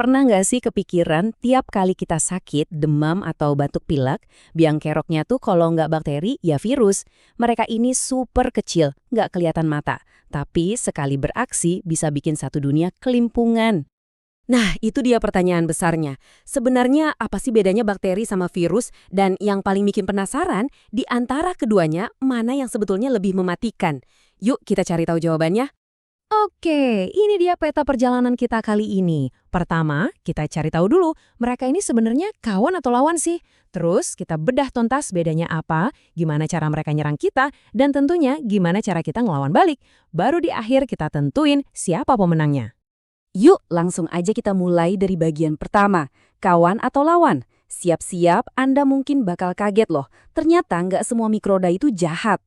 Pernah nggak sih kepikiran tiap kali kita sakit, demam atau batuk pilek, biang keroknya tuh kalau nggak bakteri, ya virus. Mereka ini super kecil, nggak kelihatan mata. Tapi sekali beraksi bisa bikin satu dunia kelimpungan. Nah, itu dia pertanyaan besarnya. Sebenarnya apa sih bedanya bakteri sama virus? Dan yang paling bikin penasaran, di antara keduanya, mana yang sebetulnya lebih mematikan? Yuk kita cari tahu jawabannya. Oke, ini dia peta perjalanan kita kali ini. Pertama, kita cari tahu dulu, mereka ini sebenarnya kawan atau lawan sih? Terus kita bedah tuntas bedanya apa, gimana cara mereka nyerang kita, dan tentunya gimana cara kita ngelawan balik. Baru di akhir kita tentuin siapa pemenangnya. Yuk langsung aja kita mulai dari bagian pertama. Kawan atau lawan? Siap-siap, Anda mungkin bakal kaget loh. Ternyata nggak semua mikroda itu jahat.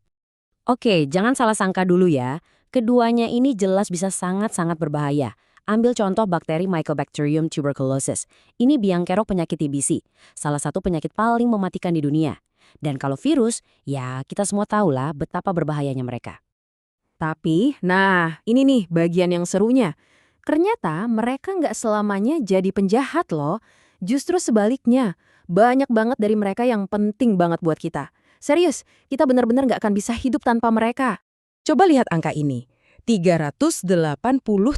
Oke, jangan salah sangka dulu ya. Keduanya ini jelas bisa sangat-sangat berbahaya. Ambil contoh bakteri Mycobacterium tuberculosis. Ini biang kerok penyakit TBC, salah satu penyakit paling mematikan di dunia. Dan kalau virus, ya kita semua tahulah betapa berbahayanya mereka. Tapi, nah ini nih bagian yang serunya. Ternyata mereka nggak selamanya jadi penjahat loh. Justru sebaliknya, banyak banget dari mereka yang penting banget buat kita. Serius, kita benar-benar nggak akan bisa hidup tanpa mereka. Coba lihat angka ini, 380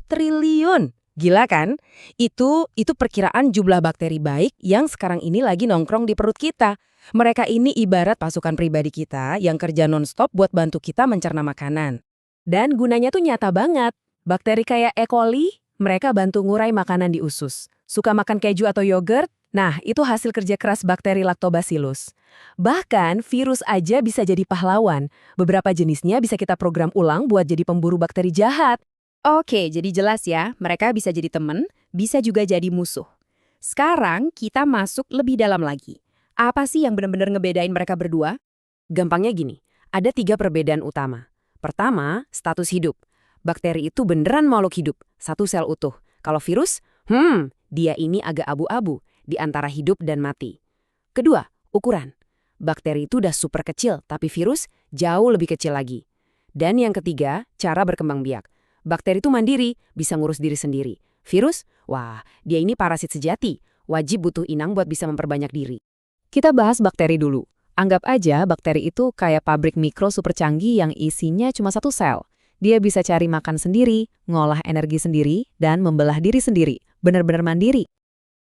triliun. Gila kan? Itu perkiraan jumlah bakteri baik yang sekarang ini lagi nongkrong di perut kita. Mereka ini ibarat pasukan pribadi kita yang kerja nonstop buat bantu kita mencerna makanan. Dan gunanya tuh nyata banget. Bakteri kayak E. coli, mereka bantu ngurai makanan di usus. Suka makan keju atau yogurt? Nah, itu hasil kerja keras bakteri Lactobacillus. Bahkan, virus aja bisa jadi pahlawan. Beberapa jenisnya bisa kita program ulang buat jadi pemburu bakteri jahat. Oke, jadi jelas ya, mereka bisa jadi teman, bisa juga jadi musuh. Sekarang kita masuk lebih dalam lagi. Apa sih yang benar-benar ngebedain mereka berdua? Gampangnya gini, ada 3 perbedaan utama. Pertama, status hidup. Bakteri itu beneran makhluk hidup, satu sel utuh. Kalau virus, dia ini agak abu-abu, di antara hidup dan mati. Kedua, ukuran. Bakteri itu udah super kecil, tapi virus jauh lebih kecil lagi. Dan yang ketiga, cara berkembang biak. Bakteri itu mandiri, bisa ngurus diri sendiri. Virus, wah, dia ini parasit sejati, wajib butuh inang buat bisa memperbanyak diri. Kita bahas bakteri dulu. Anggap aja bakteri itu kayak pabrik mikro super canggih yang isinya cuma satu sel. Dia bisa cari makan sendiri, ngolah energi sendiri, dan membelah diri sendiri. Benar-benar mandiri.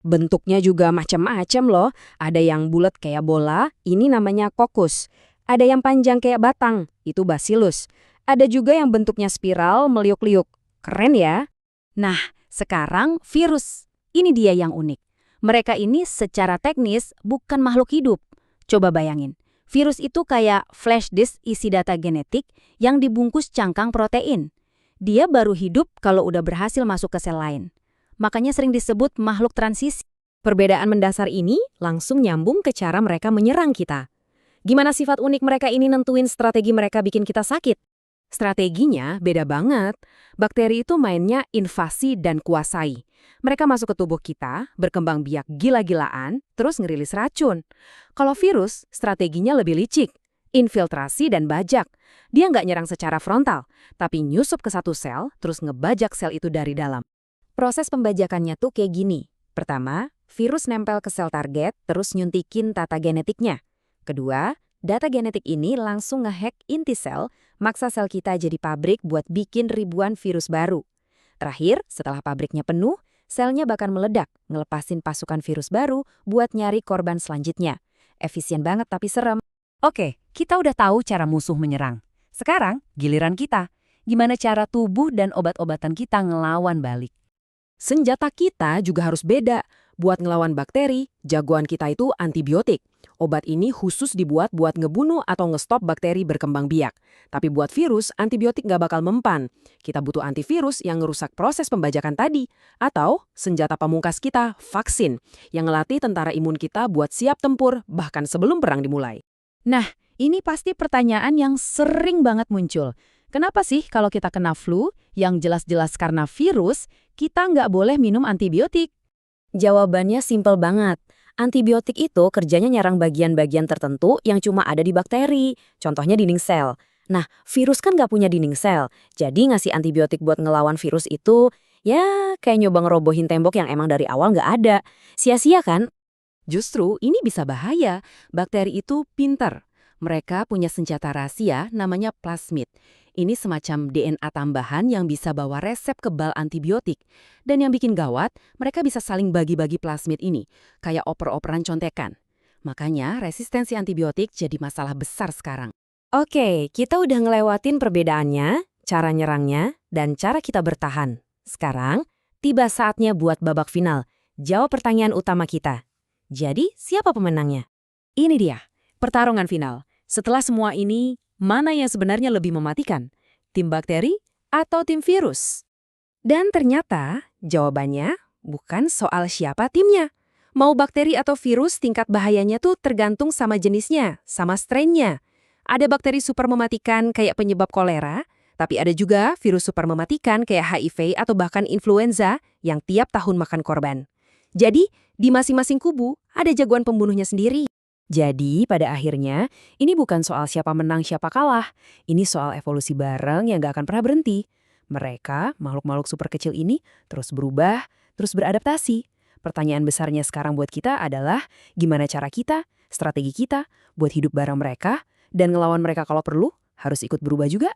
Bentuknya juga macam-macam loh. Ada yang bulat kayak bola, ini namanya kokus. Ada yang panjang kayak batang, itu bacillus. Ada juga yang bentuknya spiral, meliuk-liuk. Keren ya? Nah, sekarang virus. Ini dia yang unik. Mereka ini secara teknis bukan makhluk hidup. Coba bayangin, virus itu kayak flash disk isi data genetik yang dibungkus cangkang protein. Dia baru hidup kalau udah berhasil masuk ke sel lain. Makanya sering disebut makhluk transisi. Perbedaan mendasar ini langsung nyambung ke cara mereka menyerang kita. Gimana sifat unik mereka ini nentuin strategi mereka bikin kita sakit? Strateginya beda banget. Bakteri itu mainnya invasi dan kuasai. Mereka masuk ke tubuh kita, berkembang biak gila-gilaan, terus ngerilis racun. Kalau virus, strateginya lebih licik. Infiltrasi dan bajak. Dia nggak nyerang secara frontal, tapi nyusup ke satu sel, terus ngebajak sel itu dari dalam. Proses pembajakannya tuh kayak gini. Pertama, virus nempel ke sel target, terus nyuntikin tata genetiknya. Kedua, data genetik ini langsung ngehack inti sel, maksa sel kita jadi pabrik buat bikin ribuan virus baru. Terakhir, setelah pabriknya penuh, selnya bahkan meledak, ngelepasin pasukan virus baru buat nyari korban selanjutnya. Efisien banget tapi serem. Oke, kita udah tahu cara musuh menyerang. Sekarang, giliran kita. Gimana cara tubuh dan obat-obatan kita ngelawan balik? Senjata kita juga harus beda. Buat ngelawan bakteri, jagoan kita itu antibiotik. Obat ini khusus dibuat buat ngebunuh atau ngestop bakteri berkembang biak. Tapi buat virus, antibiotik nggak bakal mempan. Kita butuh antivirus yang ngerusak proses pembajakan tadi. Atau senjata pamungkas kita, vaksin, yang ngelatih tentara imun kita buat siap tempur bahkan sebelum perang dimulai. Nah, ini pasti pertanyaan yang sering banget muncul. Kenapa sih kalau kita kena flu, yang jelas-jelas karena virus, kita nggak boleh minum antibiotik? Jawabannya simpel banget. Antibiotik itu kerjanya nyerang bagian-bagian tertentu yang cuma ada di bakteri. Contohnya dinding sel. Nah, virus kan nggak punya dinding sel. Jadi ngasih antibiotik buat ngelawan virus itu, Ya, kayak nyoba ngerobohin tembok yang emang dari awal nggak ada. Sia-sia kan? Justru ini bisa bahaya. Bakteri itu pinter. Mereka punya senjata rahasia namanya plasmid. Ini semacam DNA tambahan yang bisa bawa resep kebal antibiotik. Dan yang bikin gawat, mereka bisa saling bagi-bagi plasmid ini, kayak oper-operan contekan. Makanya resistensi antibiotik jadi masalah besar sekarang. Oke, kita udah ngelewatin perbedaannya, cara nyerangnya, dan cara kita bertahan. Sekarang, tiba saatnya buat babak final. Jawab pertanyaan utama kita. Jadi, siapa pemenangnya? Ini dia, pertarungan final. Setelah semua ini, mana yang sebenarnya lebih mematikan? Tim bakteri atau tim virus? Dan ternyata jawabannya bukan soal siapa timnya. Mau bakteri atau virus, tingkat bahayanya tuh tergantung sama jenisnya, sama strain-nya. Ada bakteri super mematikan kayak penyebab kolera, tapi ada juga virus super mematikan kayak HIV atau bahkan influenza yang tiap tahun makan korban. Jadi, di masing-masing kubu ada jagoan pembunuhnya sendiri. Jadi, pada akhirnya, ini bukan soal siapa menang siapa kalah. Ini soal evolusi bareng yang gak akan pernah berhenti. Mereka, makhluk-makhluk super kecil ini, terus berubah, terus beradaptasi. Pertanyaan besarnya sekarang buat kita adalah, gimana cara kita, strategi kita, buat hidup bareng mereka, dan ngelawan mereka kalau perlu, harus ikut berubah juga?